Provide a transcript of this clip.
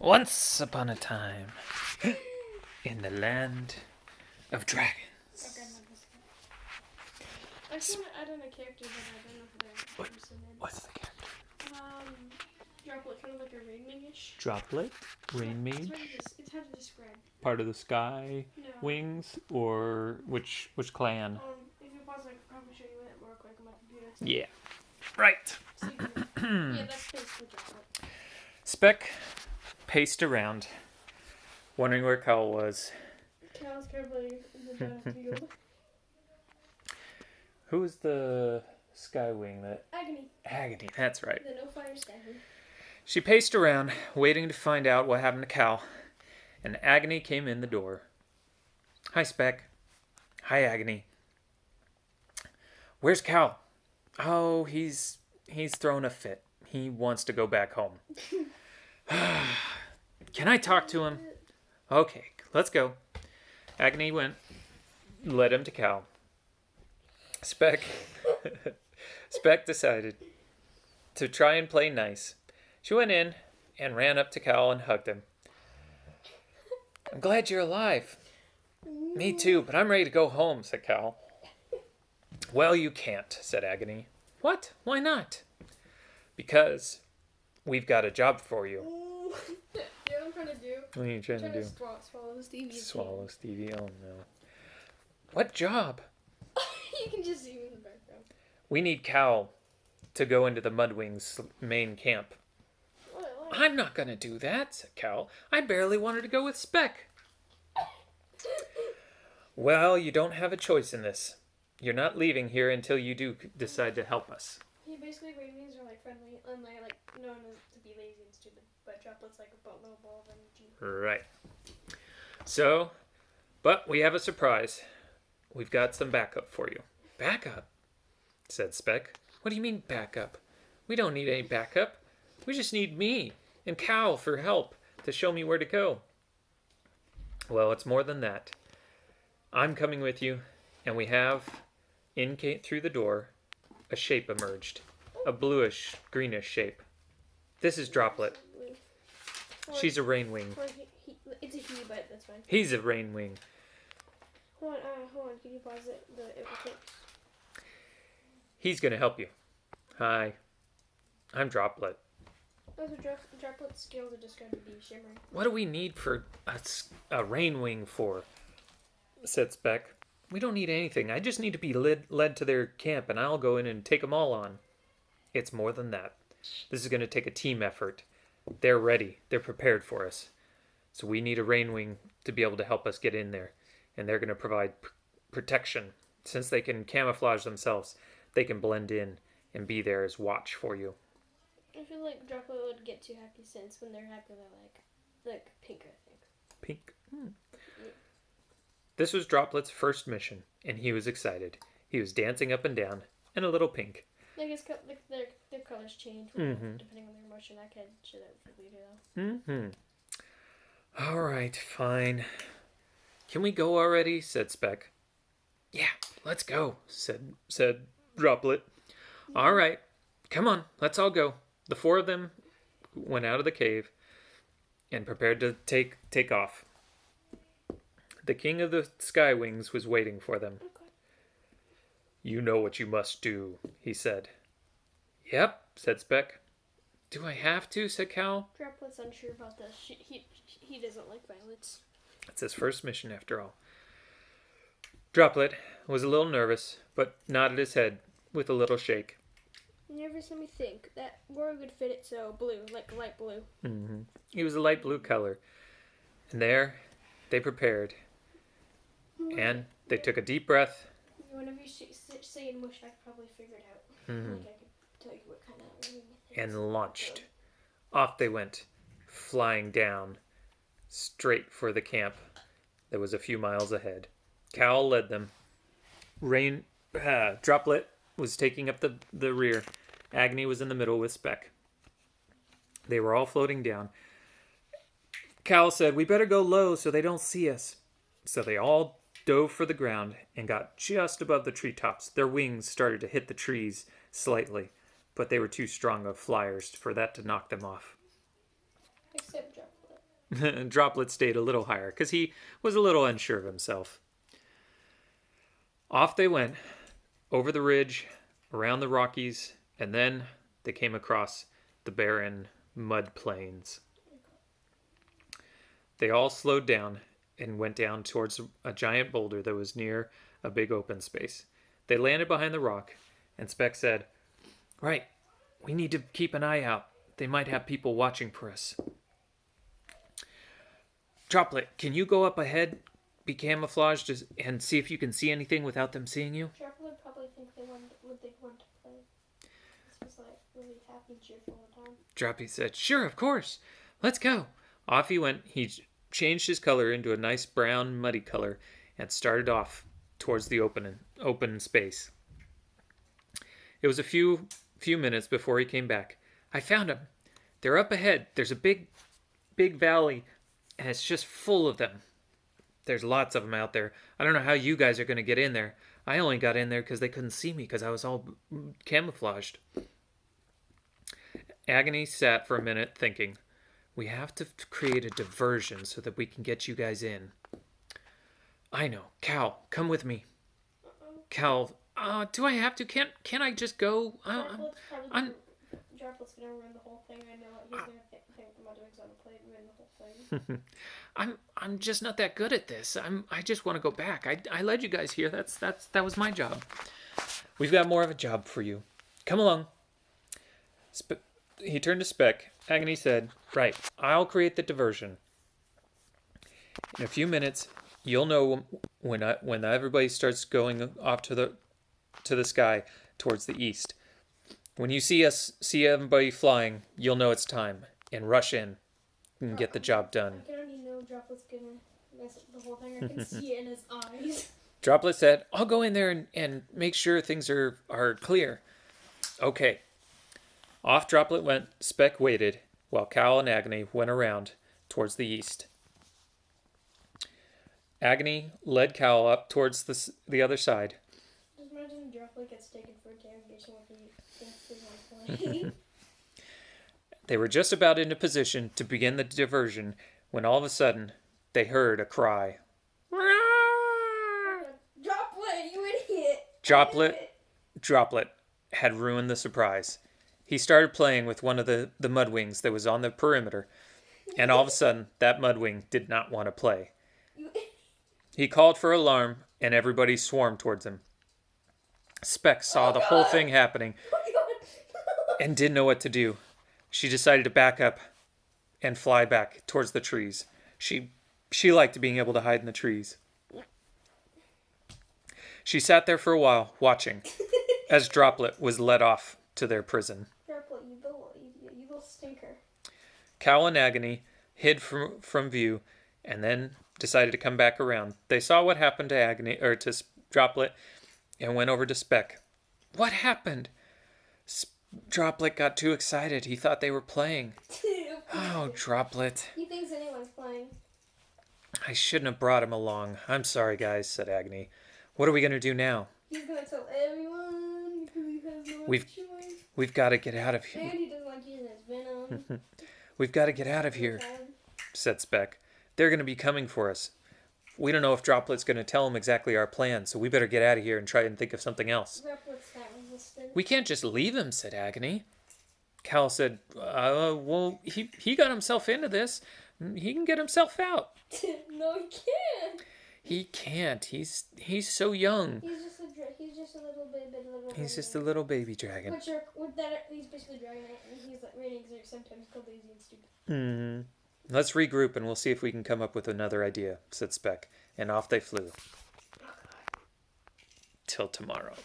Once upon a time, in the land of dragons. Okay, not this one. I just want to add in a character, but I don't know who they're represented. What's the character? Droplet, kind of like a rain mage-ish. Droplet? Rain It's mage? hard to describe. Part of the sky No. wings? Or which clan? If you pause, I could probably show you it more quick on my computer. Yeah. Right. So yeah, that's basically Droplet. Spec paced around, wondering where Cal was. Cal's currently in the battlefield. Who was the skywing that... Agony. That's right. The no fire skywing. She paced around, waiting to find out what happened to Cal, and Agony came in the door. Hi, Spec. Hi, Agony. Where's Cal? Oh, he's throwing a fit. He wants to go back home. Can I talk to him? Okay, let's go. Agony went, led him to Cal. Spec decided to try and play nice. She went in and ran up to Cal and hugged him. I'm glad you're alive. Me too, but I'm ready to go home, said Cal. Well, you can't, said Agony. What? Why not? Because we've got a job for you. Yeah, what I'm trying to do. What are you trying to do? Swallow Stevie. Swallow Stevie? Oh no. What job? You can just see me in the background. We need Cal to go into the Mudwing's main camp. What? I'm not going to do that, said Cal. I barely wanted to go with Spec. Well, you don't have a choice in this. You're not leaving here until you do decide to help us. Yeah, basically ravens are like friendly and they're like known to be lazy and stupid, but Droplet's like a little ball of energy. Right. So, but we have a surprise. We've got some backup for you. Backup? Said Spec. What do you mean backup? We don't need any backup. We just need me and Cal for help to show me where to go. Well, it's more than that. I'm coming with you, and we have, through the door, a shape emerged. A bluish, greenish shape. This is Droplet. She's a rain wing. It's a he, but that's fine. He's a rain wing. Hold on. Can you pause it? He's going to help you. Hi. I'm Droplet. Oh, so Droplet's skills are just going to be shimmering. What do we need for a rain wing for? Said Spec. We don't need anything. I just need to be led to their camp, and I'll go in and take them all on. It's more than that. This is going to take a team effort. They're ready. They're prepared for us. So we need a rain wing to be able to help us get in there. And they're going to provide protection. Since they can camouflage themselves, they can blend in and be there as watch for you. I feel like Droplet would get too happy since when they're happy they're like pink, I think. Pink. This was Droplet's first mission, and he was excited. He was dancing up and down, and a little pink. I guess their colors change depending on their emotion. I could show that for later though. All right, fine. Can we go already? Said Spec. Yeah, let's go, said Droplet. All right, come on, let's all go. The four of them went out of the cave and prepared to take off. The king of the Skywings was waiting for them. Okay. You know what you must do, he said. Yep, said Spec. Do I have to? Said Cal. Droplet's unsure about this. He doesn't like violence. It's his first mission after all. Droplet was a little nervous, but nodded his head with a little shake. Nervous, let me think. That word would fit it so blue, like light blue. He was a light blue color. And there, they prepared. And they took a deep breath. Whenever you say in motion, I could probably figure it out. Like I could tell you what kind of ring it is. And launched. Off they went, flying down, straight for the camp that was a few miles ahead. Cal led them. Droplet was taking up the rear. Agony was in the middle with Spec. They were all floating down. Cal said, we better go low so they don't see us. So they all dove for the ground and got just above the treetops. Their wings started to hit the trees slightly, but they were too strong of flyers for that to knock them off. Except Droplet. Droplet stayed a little higher because he was a little unsure of himself. Off they went, over the ridge, around the Rockies, and then they came across the barren mud plains. They all slowed down and went down towards a giant boulder that was near a big open space. They landed behind the rock, and Spec said, "Right, we need to keep an eye out. They might have people watching for us." Droplet, can you go up ahead, be camouflaged, and see if you can see anything without them seeing you? Droplet would probably think they want to play. This was like really happy, cheerful all the time. Droppy said, "Sure, of course. Let's go." Off he went. He changed his color into a nice brown, muddy color and started off towards the open space. It was a few minutes before he came back. "I found them. They're up ahead. There's a big valley, and it's just full of them. There's lots of them out there. I don't know how you guys are going to get in there. I only got in there because they couldn't see me because I was all camouflaged." Agony sat for a minute thinking, "We have to create a diversion so that we can get you guys in." "I know. Cal, come with me." "Cal, do I have to? Can't I just go? Droplet's gonna ruin the whole thing. I know it. He's gonna think the mudwing's on the plate and ruin the whole thing. I'm just not that good at this. I just want to go back. I led you guys here. That was my job. We've got more of a job for you. Come along." He turned to Spec. Agony said, "Right, I'll create the diversion. In a few minutes, you'll know when everybody starts going off to the sky towards the east. When you see everybody flying, you'll know it's time and rush in and get the job done." I can already know Droplet's gonna mess up the whole thing. I can see it in his eyes. Droplet said, "I'll go in there and make sure things are clear." Okay. Off Droplet went. Spec waited while Cal and Agony went around towards the east. Agony led Cal up towards the other side. Just imagine Droplet gets taken for interrogation when he thinks he's on plane. They were just about in a position to begin the diversion when all of a sudden they heard a cry. Droplet, you idiot! Droplet had ruined the surprise. He started playing with one of the mudwings that was on the perimeter, and all of a sudden that mudwing did not want to play. He called for alarm, and everybody swarmed towards him. Spec saw the whole thing happening and didn't know what to do. She decided to back up and fly back towards the trees. She liked being able to hide in the trees. She sat there for a while, watching, as Droplet was led off to their prison. Droplet, you little stinker. Cal and Agony hid from view and then decided to come back around. They saw what happened to Droplet and went over to Spec. "What happened?" Droplet got too excited. He thought they were playing. "Oh, Droplet. He thinks anyone's playing." "I shouldn't have brought him along. I'm sorry, guys," said Agony. "What are we going to do now?" "He's going to tell everyone because he has no choice. We've got to get out of here." And he doesn't like using his venom. "We've got to get out of here," said Spec. "They're going to be coming for us. We don't know if Droplet's going to tell them exactly our plan, so we better get out of here and try and think of something else." Droplet's not resistant. "We can't just leave him," said Agony. Cal said, well, he got himself into this. He can get himself out." No, he can't. "He can't. He's so young. He's just a little baby. He's just a little baby dragon." He's basically dragon, and he's like really sometimes called lazy and stupid. Mm-hmm. "Let's regroup and we'll see if we can come up with another idea," said Spec, and off they flew. Till tomorrow.